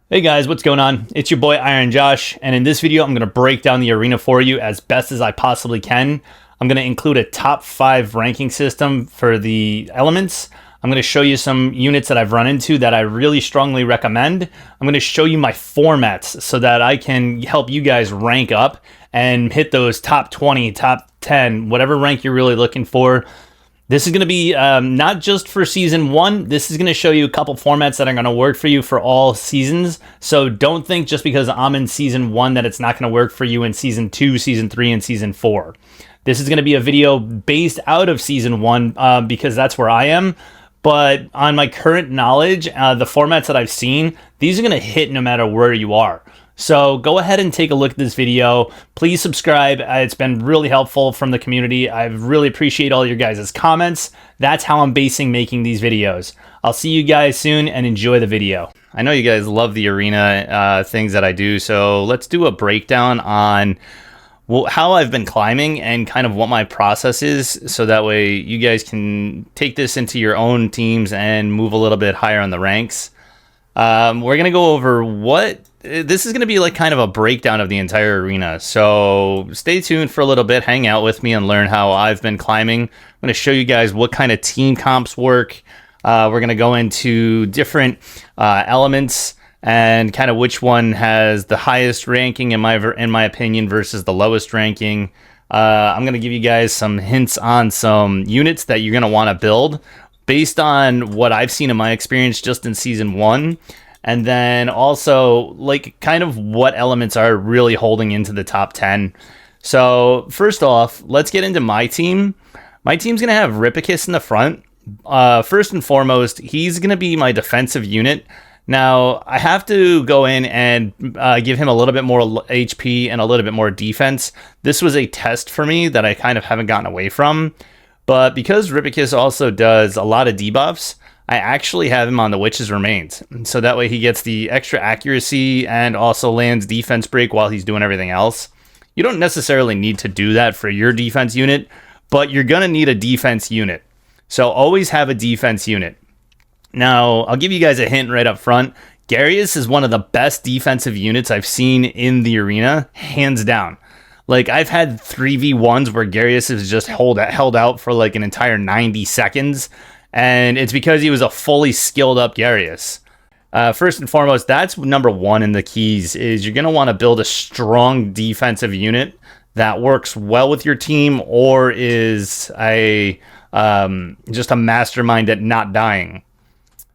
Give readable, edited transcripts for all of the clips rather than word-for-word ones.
Hey guys, what's going on? It's your boy Iron Josh, and in this video I'm going to break down the arena for you as best as I possibly can. I'm going to include a top 5 ranking system for the elements. I'm going to show you some units that I've run into that I really strongly recommend. I'm going to show you my formats so that I can help you guys rank up and hit those top 20, top 10, whatever rank you're really looking for. This is going to be not just for season 1. This is going to show you a couple formats that are going to work for you for all seasons. So don't think just because I'm in season 1 that it's not going to work for you in season 2, season 3, and season 4. This is going to be a video based out of season 1 because that's where I am. But on my current knowledge, the formats that I've seen, these are going to hit no matter where you are. So go ahead and take a look at this video. Please subscribe. It's been really helpful from the community. I really appreciate all your guys' comments. That's how I'm making these videos. I'll see you guys soon and enjoy the video. I know you guys love the arena things that I do, so let's do a breakdown on how I've been climbing and kind of what my process is, so that way you guys can take this into your own teams and move a little bit higher on the ranks. We're going to go over this is going to be like kind of a breakdown of the entire arena. So stay tuned for a little bit, hang out with me and learn how I've been climbing. I'm going to show you guys what kind of team comps work. We're going to go into different elements and kind of which one has the highest ranking in my opinion versus the lowest ranking. I'm going to give you guys some hints on some units that you're going to want to build based on what I've seen in my experience just in season 1. And then also like kind of what elements are really holding into the top 10. So first off, let's get into my team. My team's going to have Ripicus in the front. First and foremost, he's going to be my defensive unit. Now, I have to go in and give him a little bit more HP and a little bit more defense. This was a test for me that I kind of haven't gotten away from. But because Ripicus also does a lot of debuffs, I actually have him on the Witch's Remains. So that way he gets the extra accuracy and also lands defense break while he's doing everything else. You don't necessarily need to do that for your defense unit, but you're going to need a defense unit. So always have a defense unit. Now, I'll give you guys a hint right up front. Garius is one of the best defensive units I've seen in the arena, hands down. Like, I've had 3v1s where Garius is just held out for like an entire 90 seconds. And it's because he was a fully skilled up Garius. First and foremost, that's number 1 in the keys, is you're going to want to build a strong defensive unit that works well with your team or is just a mastermind at not dying.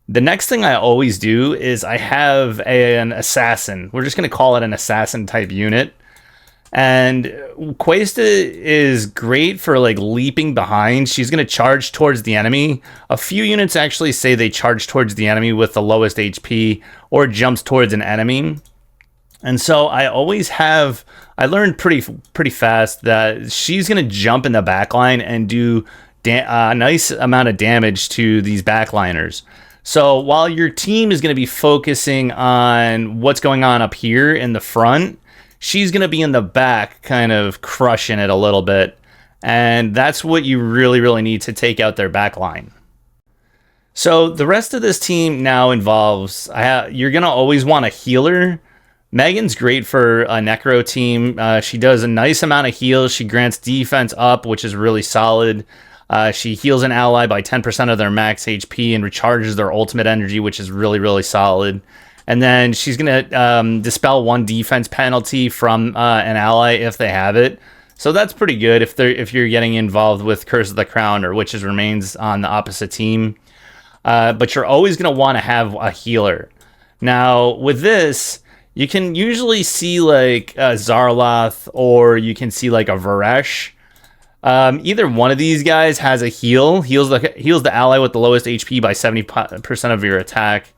The next thing I always do is I have an assassin. We're just going to call it an assassin type unit. And Questa is great for like leaping behind. She's going to charge towards the enemy. A few units actually say they charge towards the enemy with the lowest HP or jumps towards an enemy. And so I learned pretty fast that she's going to jump in the backline and do a nice amount of damage to these backliners. So while your team is going to be focusing on what's going on up here in the front, she's going to be in the back kind of crushing it a little bit. And that's what you really, really need to take out their back line. So the rest of this team now involves, you're going to always want a healer. Megan's great for a Necro team. She does a nice amount of heals. She grants defense up, which is really solid. She heals an ally by 10% of their max HP and recharges their ultimate energy, which is really, really solid. And then she's going to dispel 1 defense penalty from an ally if they have it. So that's pretty good if you're getting involved with Curse of the Crown or Witch's Remains on the opposite team. But you're always going to want to have a healer. Now, with this, you can usually see like a Zarloth or you can see like a Varesh. Either one of these guys has a heals the ally with the lowest HP by 70% of your attack.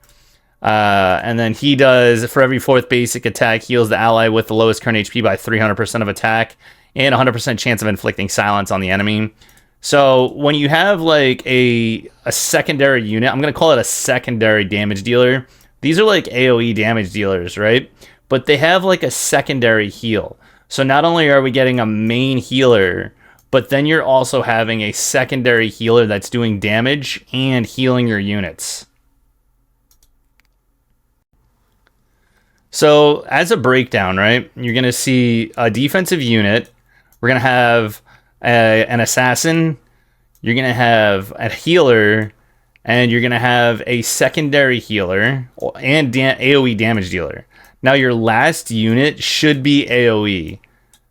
And then he does, for every 4th basic attack, heals the ally with the lowest current HP by 300% of attack and 100% chance of inflicting silence on the enemy. So when you have like a secondary unit, I'm going to call it a secondary damage dealer. These are like AoE damage dealers, right? But they have like a secondary heal. So not only are we getting a main healer, but then you're also having a secondary healer that's doing damage and healing your units. So as a breakdown, right, you're going to see a defensive unit. We're going to have an assassin. You're going to have a healer. And you're going to have a secondary healer and AoE damage dealer. Now your last unit should be AoE.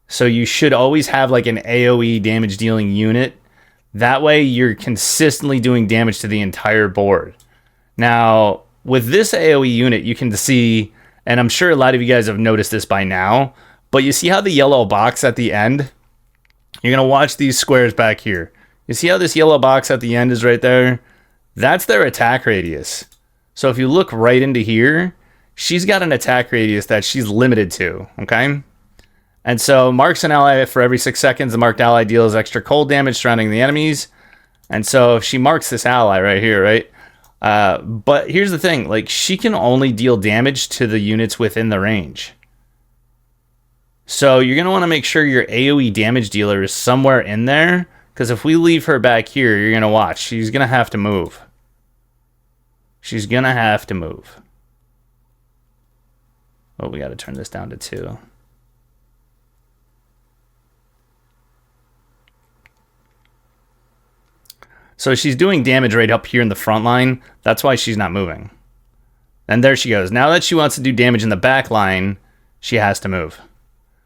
So you should always have like an AoE damage dealing unit. That way you're consistently doing damage to the entire board. Now with this AoE unit, you can see, and I'm sure a lot of you guys have noticed this by now, but you see how the yellow box at the end? You're going to watch these squares back here. You see how this yellow box at the end is right there? That's their attack radius. So if you look right into here, she's got an attack radius that she's limited to, okay? And so marks an ally for every 6 seconds. The marked ally deals extra cold damage surrounding the enemies. And so if she marks this ally right here, right? But here's the thing, like she can only deal damage to the units within the range. So you're going to want to make sure your AoE damage dealer is somewhere in there. Because if we leave her back here, you're going to watch. She's going to have to move. She's going to have to move. Oh, we got to turn this down to 2. So she's doing damage right up here in the front line. That's why she's not moving. And there she goes. Now that she wants to do damage in the back line, she has to move.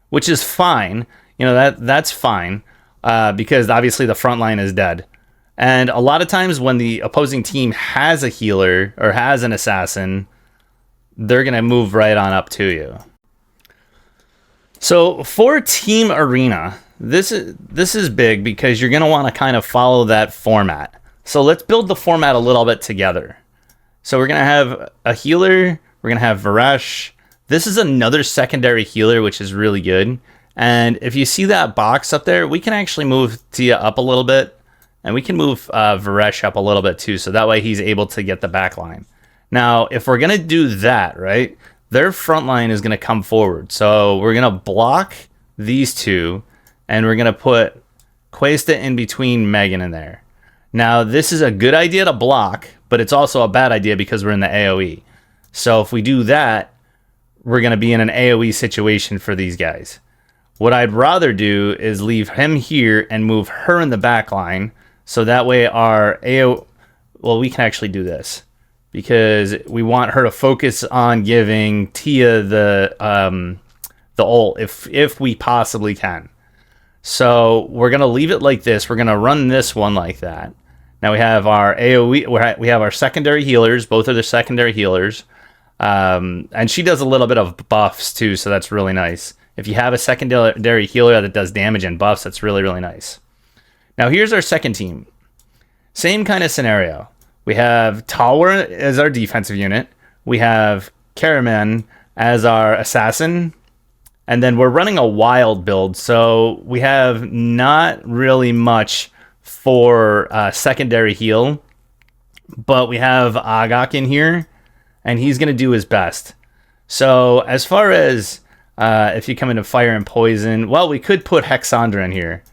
Which is fine. You know, that's fine. Because obviously the front line is dead. And a lot of times when the opposing team has a healer or has an assassin, they're going to move right on up to you. So for Team Arena, this is big because you're going to want to kind of follow that format. So let's build the format a little bit together. So we're going to have a healer. We're going to have Varesh. This is another secondary healer, which is really good. And if you see that box up there, we can actually move Tia up a little bit. And we can move Varesh up a little bit too. So that way he's able to get the back line. Now, if we're going to do that, right, their front line is going to come forward. So we're going to block these two. And we're going to put Questa in between Megan in there. Now, this is a good idea to block, but it's also a bad idea because we're in the AoE. So if we do that, we're going to be in an AoE situation for these guys. What I'd rather do is leave him here and move her in the back line. So that way our well, we can actually do this because we want her to focus on giving Tia the ult if we possibly can. So we're going to leave it like this. We're going to run this one like that. Now we have our AoE, we have our secondary healers. Both are the secondary healers. And she does a little bit of buffs too, so that's really nice. If you have a secondary healer that does damage and buffs, that's really, really nice. Now here's our second team. Same kind of scenario. We have Talwar as our defensive unit. We have Karaman as our assassin. And then we're running a wild build, so we have not really much for secondary heal. But we have Agak in here, and he's going to do his best. So as far as if you come into fire and poison, well, we could put Hexandra in here.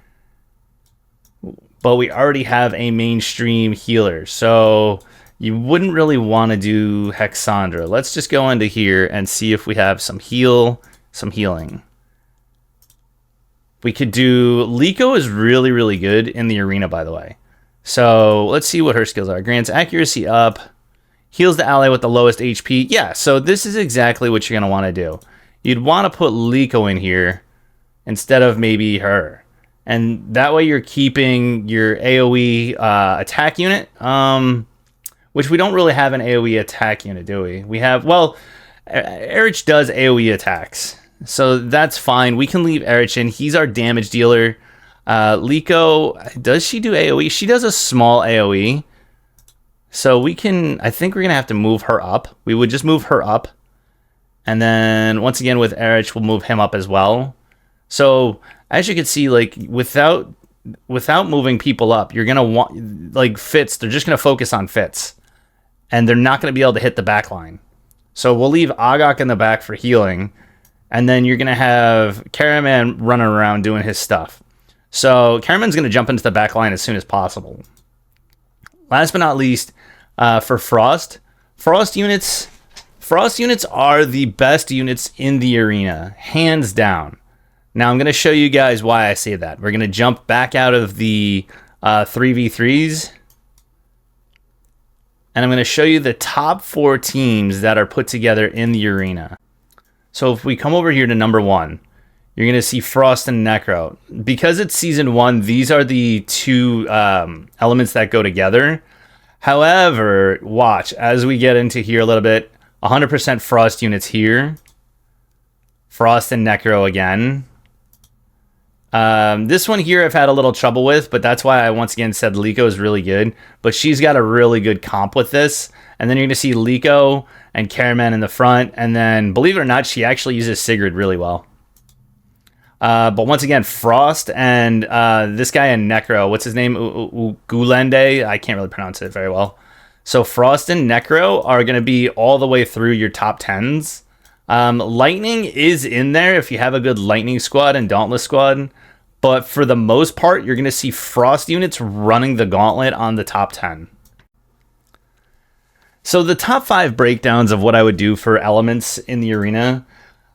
But we already have a mainstream healer, so you wouldn't really want to do Hexandra. Let's just go into here and see if we have some healing. We could do... Liko is really, really good in the arena, by the way. So let's see what her skills are. Grants accuracy up. Heals the ally with the lowest HP. Yeah, so this is exactly what you're going to want to do. You'd want to put Liko in here instead of maybe her. And that way you're keeping your AoE attack unit, which we don't really have an AoE attack unit, do we? We have, well, Erich does AoE attacks, so that's fine. We can leave Erich in. He's our damage dealer. Liko, does she do AoE? She does a small AoE. So we can, I think we're going to have to move her up. We would just move her up. And then once again with Erich, we'll move him up as well. So as you can see, like without moving people up, you're going to want, like Fitz, they're just going to focus on Fitz. And they're not going to be able to hit the back line. So we'll leave Agak in the back for healing. And then you're going to have Karaman running around doing his stuff. So Karaman's going to jump into the back line as soon as possible. Last but not least, for Frost units, Frost units are the best units in the arena, hands down. Now I'm going to show you guys why I say that. We're going to jump back out of the 3v3s. And I'm going to show you the top 4 teams that are put together in the arena. So if we come over here to number 1, you're going to see Frost and Necro. Because it's Season 1, these are the 2 elements that go together. However, watch, as we get into here a little bit, 100% Frost units here. Frost and Necro again. This one here I've had a little trouble with, but that's why I once again said Liko is really good. But she's got a really good comp with this. And then you're going to see Liko and Caraman in the front. And then, believe it or not, she actually uses Sigrid really well. But once again, Frost and this guy in Necro, what's his name? Gulende? I can't really pronounce it very well. So Frost and Necro are going to be all the way through your top 10s. Lightning is in there if you have a good Lightning squad and Dauntless squad. But for the most part, you're going to see Frost units running the gauntlet on the top 10. So the top 5 breakdowns of what I would do for elements in the arena,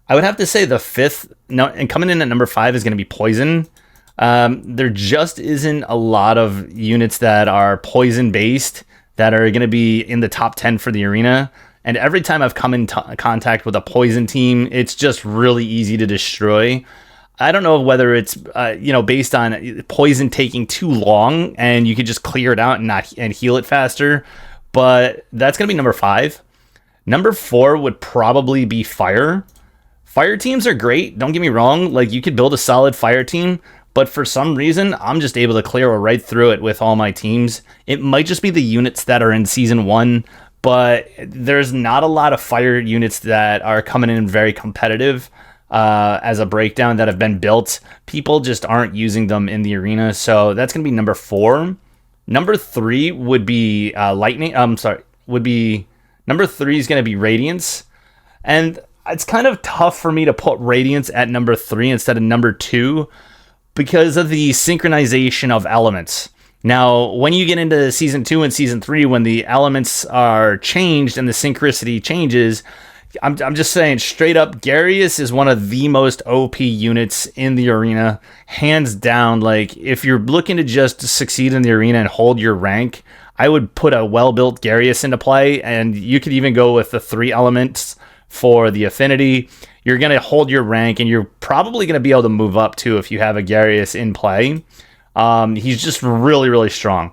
I would have to say the 5th, no, and coming in at number 5 is going to be Poison. There just isn't a lot of units that are Poison based that are going to be in the top 10 for the arena. And every time I've come in contact with a Poison team, it's just really easy to destroy. I don't know whether it's based on Poison taking too long and you could just clear it out and heal it faster, but that's going to be number 5. Number 4 would probably be Fire. Fire teams are great, don't get me wrong, like you could build a solid Fire team, but for some reason I'm just able to clear right through it with all my teams. It might just be the units that are in Season 1, but there's not a lot of Fire units that are coming in very competitive. As a breakdown that have been built. People just aren't using them in the arena, so that's going to be number 4. Number 3 would be Lightning. Number 3 is going to be Radiance, and it's kind of tough for me to put Radiance at number 3 instead of number 2 because of the synchronization of elements. Now, when you get into Season 2 and Season 3, when the elements are changed and the synchronicity changes, I'm just saying straight up, Garius is one of the most OP units in the arena, hands down. Like, if you're looking to just succeed in the arena and hold your rank, I would put a well-built Garius into play, and you could even go with the 3 elements for the affinity. You're going to hold your rank, and you're probably going to be able to move up, too, if you have a Garius in play. He's just really, really strong.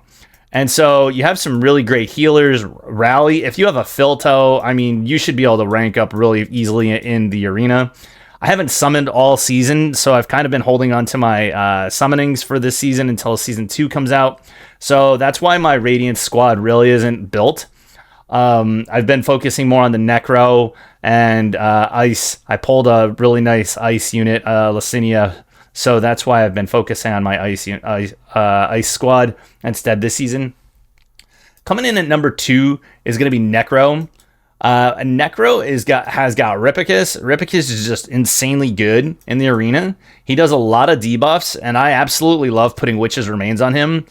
And so you have some really great healers. Rally, if you have a Filto, I mean, you should be able to rank up really easily in the arena. I haven't summoned all season, so I've kind of been holding on to my summonings for this season until Season 2 comes out. So that's why my Radiance squad really isn't built. I've been focusing more on the Necro and Ice. I pulled a really nice Ice unit, Licinia. So that's why I've been focusing on my Ice squad instead this season. Coming in at number 2 is going to be Necro. Necro has got Ripicus. Ripicus is just insanely good in the arena. He does a lot of debuffs, and I absolutely love putting Witch's Remains on him.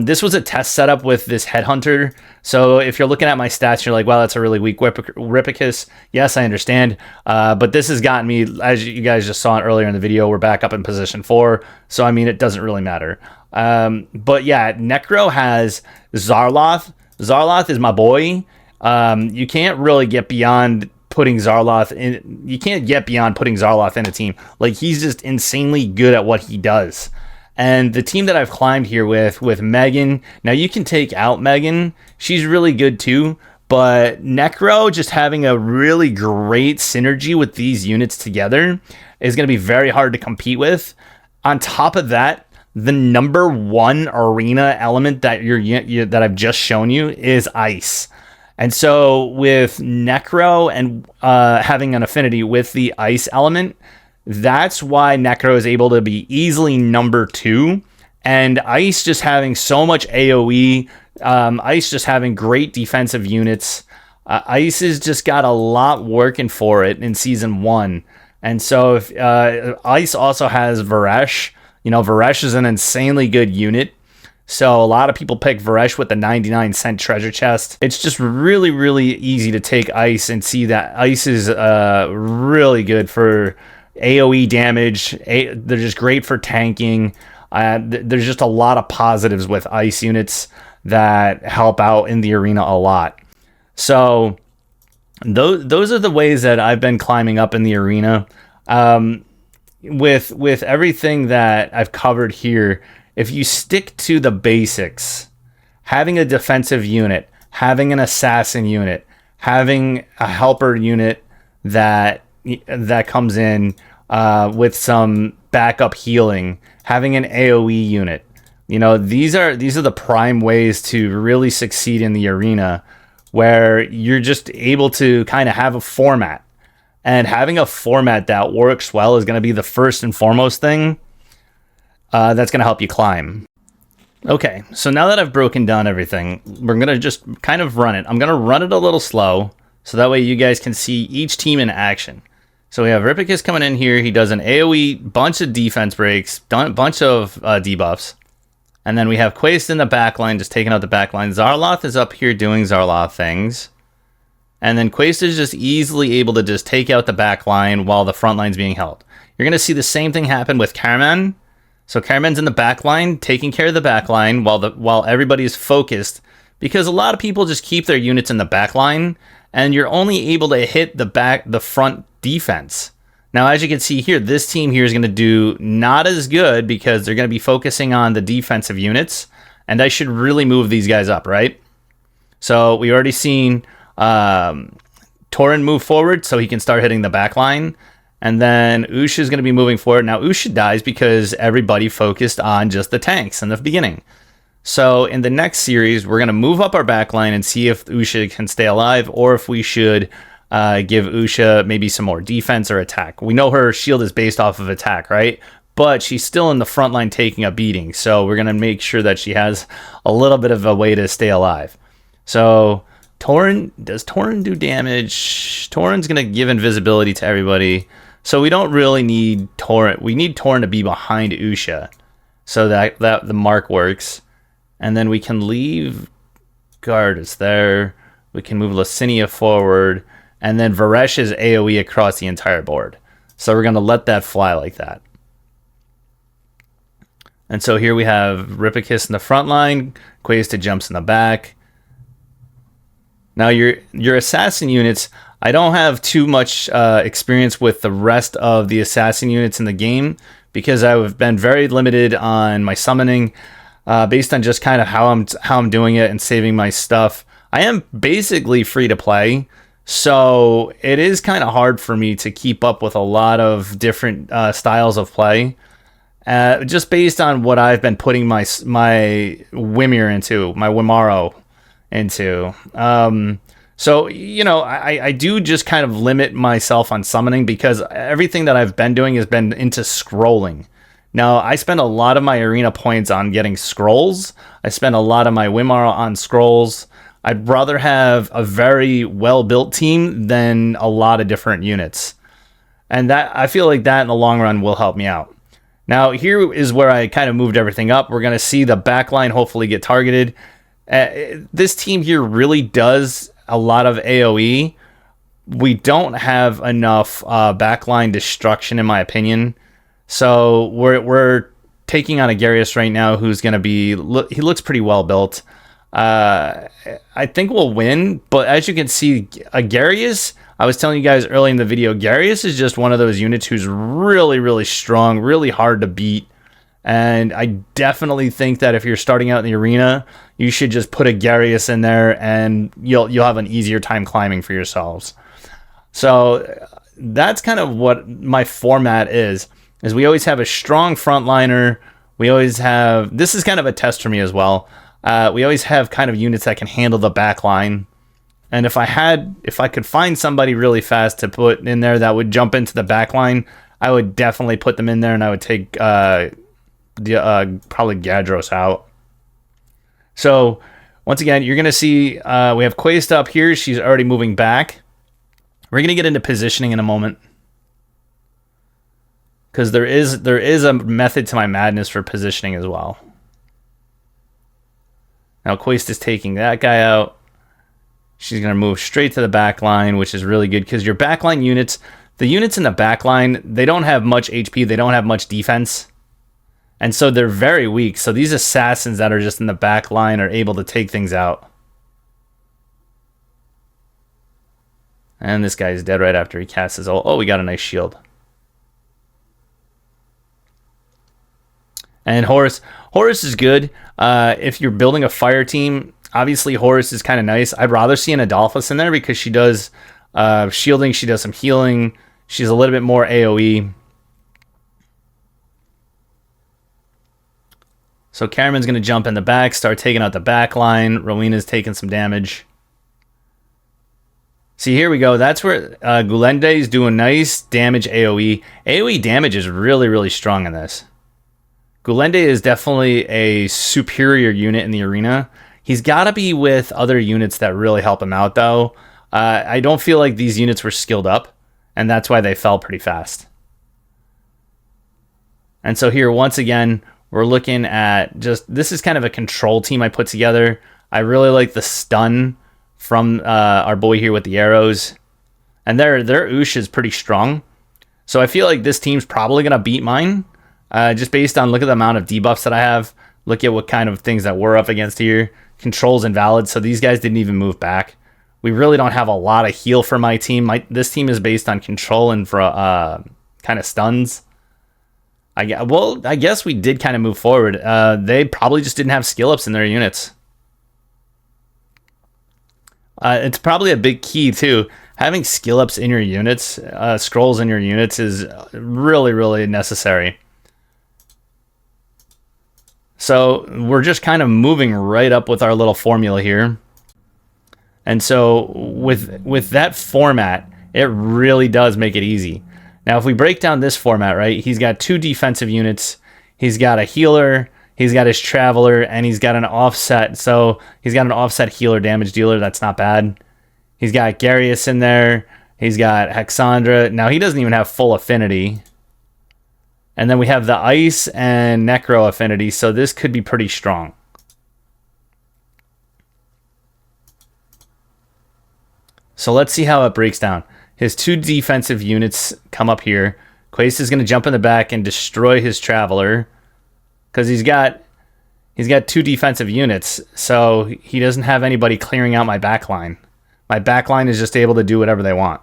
This was a test setup with this Headhunter. So if you're looking at my stats, you're like, wow, that's a really weak Ripicus. Yes, I understand. But this has gotten me, as you guys just saw it earlier in the video, we're back up in position 4. So, I mean, it doesn't really matter. But yeah, Necro has Zarloth. Zarloth is my boy. You can't really get beyond putting Zarloth in. You can't get beyond putting Zarloth in a team. Like, he's just insanely good at what he does. And the team that I've climbed here with Megan, now you can take out Megan. She's really good too. But Necro just having a really great synergy with these units together is going to be very hard to compete with. On top of that, the number 1 arena element that that I've just shown you is Ice. And so with Necro and having an affinity with the Ice element, that's why Necro is able to be easily number 2. And Ice just having so much AoE, Ice just having great defensive units. Ice has just got a lot working for it in Season 1. And so if Ice also has Varesh. You know, Varesh is an insanely good unit. So a lot of people pick Varesh with the 99-cent treasure chest. It's just really, really easy to take ice and see that ice is really good for AoE damage. They're just great for tanking. There's just a lot of positives with ice units that help out in the arena a lot. So those are the ways that I've been climbing up in the arena. With everything that I've covered here, if you stick to the basics, having a defensive unit, having an assassin unit, having a helper unit that comes in with some backup healing, having an AoE unit, these are the prime ways to really succeed in the arena, where you're just able to kind of have a format. And having a format that works well is going to be the first and foremost thing that's going to help you climb. Okay, so now that I've broken down everything, we're going to just kind of run it. I'm going to run it a little slow, so that way you guys can see each team in action. So we have Ripicus coming in here. He does an AoE, bunch of defense breaks, bunch of debuffs. And then we have Quaist in the backline, just taking out the backline. Zarloth is up here doing Zarloth things. And then Quaist is just easily able to just take out the backline while the front line's being held. You're going to see the same thing happen with Karaman. So Karaman's in the backline, taking care of the backline while everybody's focused, because a lot of people just keep their units in the backline, and you're only able to hit the front defense. Now, as you can see here, this team here is going to do not as good because they're going to be focusing on the defensive units, and I should really move these guys up, right? So we already seen Torin move forward so he can start hitting the back line. And then Usha is going to be moving forward. Now, Usha dies because everybody focused on just the tanks in the beginning. So in the next series, we're going to move up our back line and see if Usha can stay alive, or if we should give Usha maybe some more defense or attack. We know her shield is based off of attack, right? But she's still in the front line taking a beating. So we're going to make sure that she has a little bit of a way to stay alive. So does Torin do damage? Torin's going to give invisibility to everybody. So we don't really need Torin. We need Torin to be behind Usha so that the mark works. And then we can leave Gardas there. We can move Licinia forward. And then Varesh is AoE across the entire board. So we're going to let that fly like that. And so here we have Ripicus in the front line. Quaista jumps in the back. Now your assassin units, I don't have too much experience with the rest of the assassin units in the game, because I've been very limited on my summoning based on just kind of how I'm doing it and saving my stuff. I am basically free to play, so it is kind of hard for me to keep up with a lot of different styles of play. Just based on what I've been putting my Wimir into, my Wimaro into. So, I do just kind of limit myself on summoning, because everything that I've been doing has been into scrolling. Now, I spend a lot of my arena points on getting scrolls. I spend a lot of my Wimaro on scrolls. I'd rather have a very well-built team than a lot of different units. And that, I feel like that in the long run will help me out. Now, here is where I kind of moved everything up. We're going to see the backline hopefully get targeted. This team here really does a lot of AoE. We don't have enough backline destruction, in my opinion. So we're taking on Agarius right now, who's going to be... he looks pretty well built. I think we'll win, but as you can see, Agarius... I was telling you guys early in the video, Garius is just one of those units who's really, really strong, really hard to beat. And I definitely think that if you're starting out in the arena, you should just put a Garius in there, and you'll have an easier time climbing for yourselves. So that's kind of what my format is we always have a strong frontliner. We always have... this is kind of a test for me as well. We always have kind of units that can handle the back line. And if I could find somebody really fast to put in there that would jump into the back line, I would definitely put them in there, and I would take probably Gadros out. So once again, you're going to see we have Quaist up here. She's already moving back. We're going to get into positioning in a moment, because there is a method to my madness for positioning as well. Now Quest is taking that guy out. She's going to move straight to the back line, which is really good because your backline units, the units in the back line, they don't have much HP. They don't have much defense. And so they're very weak. So these assassins that are just in the back line are able to take things out. And this guy's dead right after he casts his ult. Oh, we got a nice shield. And Horus is good. If you're building a fire team, obviously Horus is kind of nice. I'd rather see an Adolphus in there because she does shielding, she does some healing. She's a little bit more AoE. So Caraman's going to jump in the back, start taking out the back line. Rowena's taking some damage. See, here we go. That's where Gulende is doing nice damage AoE. AoE damage is really, really strong in this. Gulende is definitely a superior unit in the arena. He's got to be with other units that really help him out, though. I don't feel like these units were skilled up, and that's why they fell pretty fast. And so here, once again, we're looking at just... This is kind of a control team I put together. I really like the stun from our boy here with the arrows. And their Oosh is pretty strong. So I feel like this team's probably going to beat mine. Just based on, look at the amount of debuffs that I have. Look at what kind of things that we're up against here. Control's invalid, so these guys didn't even move back. We really don't have a lot of heal for my team. This team is based on control and for kind of stuns. I guess we did kind of move forward. They probably just didn't have skill ups in their units. It's probably a big key too. Having skill ups in your units, scrolls in your units is really, really necessary. So we're just kind of moving right up with our little formula here. And so with that format, it really does make it easy. Now, if we break down this format, right, he's got 2 defensive units. He's got a healer, he's got his traveler, and he's got an offset. So he's got an offset healer damage dealer. That's not bad. He's got Garius in there. He's got Hexandra. Now, he doesn't even have full affinity. And then we have the ice and necro affinity, so this could be pretty strong. So let's see how it breaks down. His 2 defensive units come up here. Quace is going to jump in the back and destroy his traveler because he's got 2 defensive units, so he doesn't have anybody clearing out my backline. My backline is just able to do whatever they want.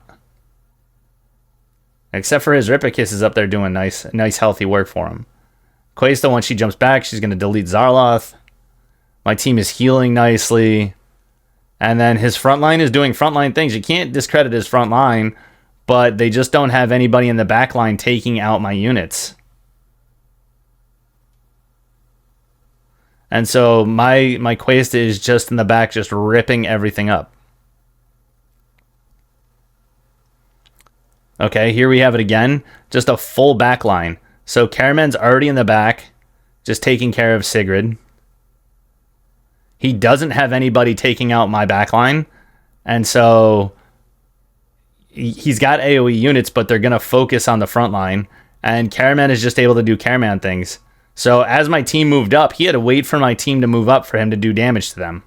Except for his Ripicus is up there doing nice healthy work for him. Quaista, once she jumps back, she's going to delete Zarloth. My team is healing nicely. And then his front line is doing frontline things. You can't discredit his front line, but they just don't have anybody in the back line taking out my units. And so my Quaista is just in the back, just ripping everything up. Okay, here we have it again. Just a full back line. So Caraman's already in the back, just taking care of Sigrid. He doesn't have anybody taking out my back line. And so he's got AoE units, but they're going to focus on the front line. And Caraman is just able to do Caraman things. So as my team moved up, he had to wait for my team to move up for him to do damage to them.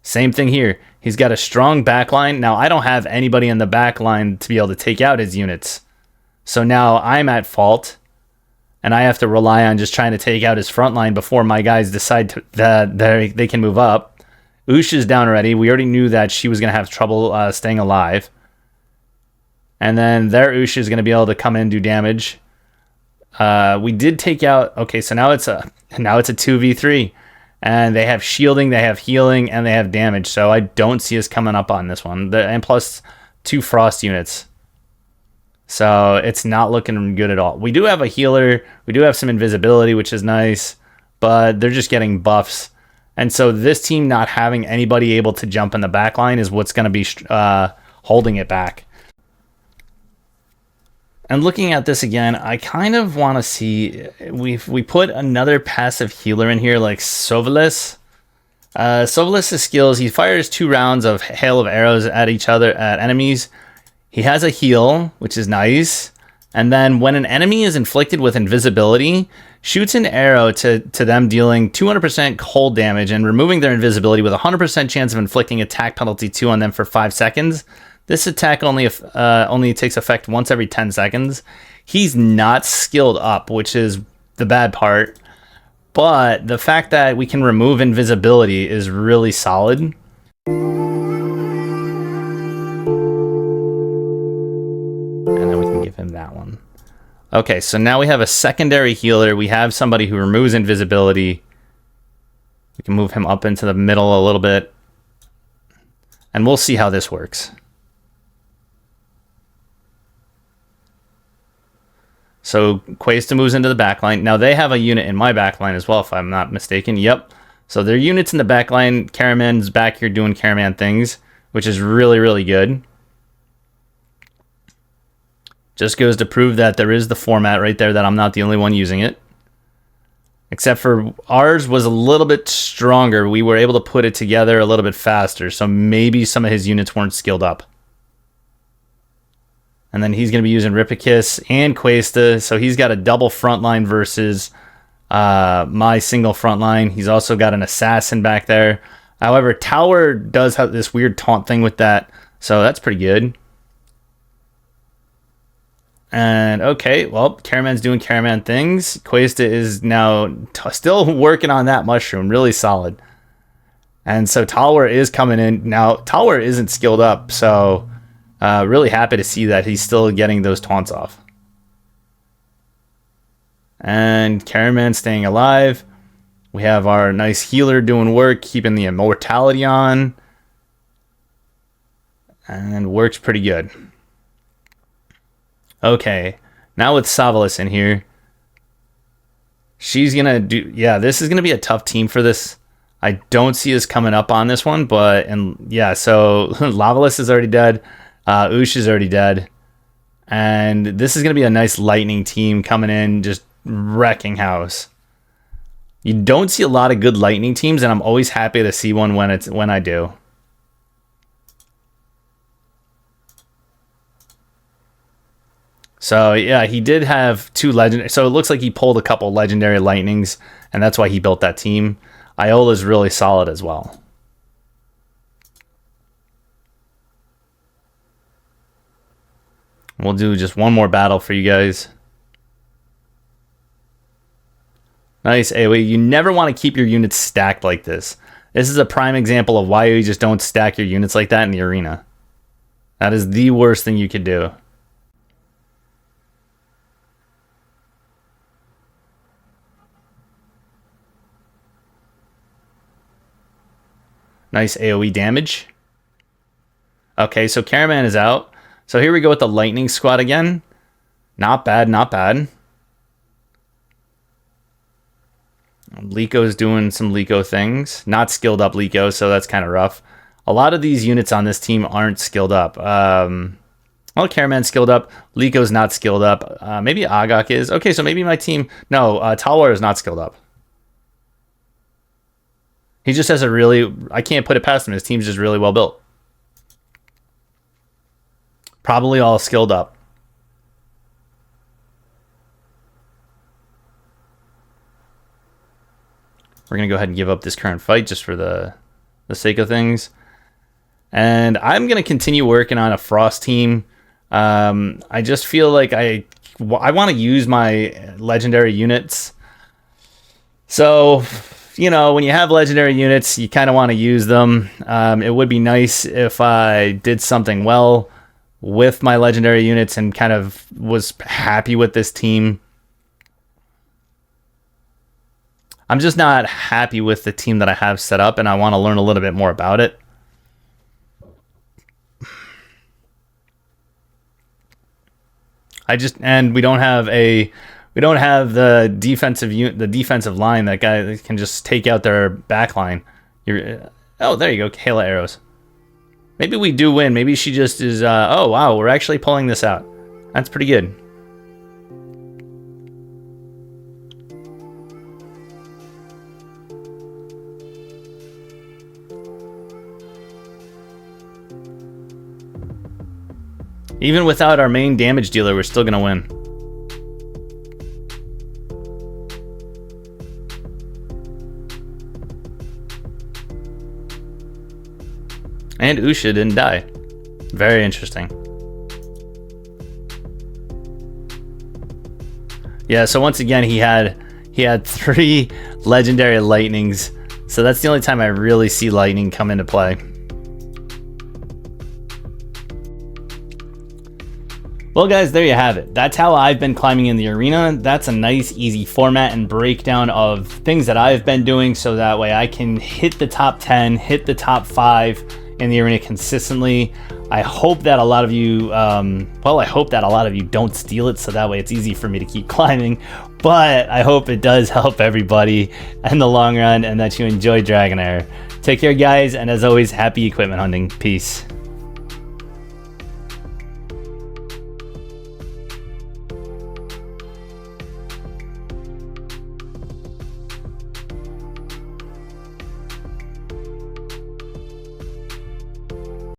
Same thing here. He's got a strong backline. Now, I don't have anybody in the backline to be able to take out his units. So now I'm at fault. And I have to rely on just trying to take out his front line before my guys decide that they can move up. Oosh is down already. We already knew that she was going to have trouble staying alive. And then their Oosh is going to be able to come in and do damage. We did take out... Okay, so now it's a 2v3. And they have shielding, they have healing, and they have damage. So I don't see us coming up on this one. And plus 2 frost units. So it's not looking good at all. We do have a healer. We do have some invisibility, which is nice. But they're just getting buffs. And so this team not having anybody able to jump in the back line is what's going to be holding it back. And looking at this again, I kind of want to see... We put another passive healer in here, like Sovalis. Sovalis' skills, he fires 2 rounds of hail of arrows at enemies. He has a heal, which is nice. And then when an enemy is inflicted with invisibility, shoots an arrow to them, dealing 200% cold damage and removing their invisibility with a 100% chance of inflicting attack penalty 2 on them for 5 seconds. This attack only takes effect once every 10 seconds. He's not skilled up, which is the bad part. But the fact that we can remove invisibility is really solid. And then we can give him that one. Okay, so now we have a secondary healer. We have somebody who removes invisibility. We can move him up into the middle a little bit. And we'll see how this works. So Questa moves into the backline. Now they have a unit in my backline as well, if I'm not mistaken. Yep. So their units in the backline. Caraman's back here doing Caraman things, which is really, really good. Just goes to prove that there is the format right there, that I'm not the only one using it. Except for ours was a little bit stronger. We were able to put it together a little bit faster, so maybe some of his units weren't skilled up. And then he's going to be using Ripicus and Questa, so he's got a double frontline versus my single frontline. He's also got an assassin back there. However, Tower does have this weird taunt thing with that, so that's pretty good. And okay, well, Caraman's doing Caraman things. Questa is now still working on that mushroom, really solid. And so Tower is coming in. Now, Tower isn't skilled up, so really happy to see that he's still getting those taunts off. And Caraman staying alive. We have our nice healer doing work, keeping the immortality on. And works pretty good. Okay, now with Savalis in here, she's gonna do, yeah, this is gonna be a tough team for this. I don't see us coming up on this one, but, and yeah, so Lavalis is already dead, Oosh is already dead, and this is gonna be a nice lightning team coming in, just wrecking house. You don't see a lot of good lightning teams, and I'm always happy to see one when I do. So yeah, he did have 2 legendary. So it looks like he pulled a couple legendary lightnings, and that's why he built that team. Iola's really solid as well. We'll do just one more battle for you guys. Nice AoE. You never want to keep your units stacked like this. This is a prime example of why you just don't stack your units like that in the arena. That is the worst thing you could do. Nice AoE damage. Okay, so Caraman is out. So here we go with the lightning squad again. Not bad, not bad. Lico's doing some Lico things. Not skilled up Lico, so that's kind of rough. A lot of these units on this team aren't skilled up. Well, Caraman's skilled up. Lico's not skilled up. Maybe Agak is. Okay, so maybe my team... No, Talwar is not skilled up. He just has a really... I can't put it past him. His team's just really well built. Probably all skilled up. We're going to go ahead and give up this current fight just for the sake of things. And I'm going to continue working on a Frost team. I just feel like I want to use my legendary units. So... You know, when you have legendary units, you kind of want to use them. It would be nice if I did something well with my legendary units and kind of was happy with this team. I'm just not happy with the team that I have set up, and I want to learn a little bit more about it. And we don't have the defensive line, that guy that can just take out their back line. Oh, there you go, Halo arrows. Maybe we do win. Maybe she just is, oh wow, we're actually pulling this out. That's pretty good. Even without our main damage dealer, we're still gonna win. And Usha didn't die. Very interesting. Yeah, so once again, he had 3 legendary lightnings. So that's the only time I really see lightning come into play. Well guys, there you have it. That's how I've been climbing in the arena. That's a nice easy format and breakdown of things that I've been doing, so that way I can hit the top 10, hit the top 5 in the arena consistently. I hope that a lot of you, I hope that a lot of you don't steal it, so that way it's easy for me to keep climbing. But I hope it does help everybody in the long run and that you enjoy Dragonheir. Take care guys, and as always, happy equipment hunting. Peace.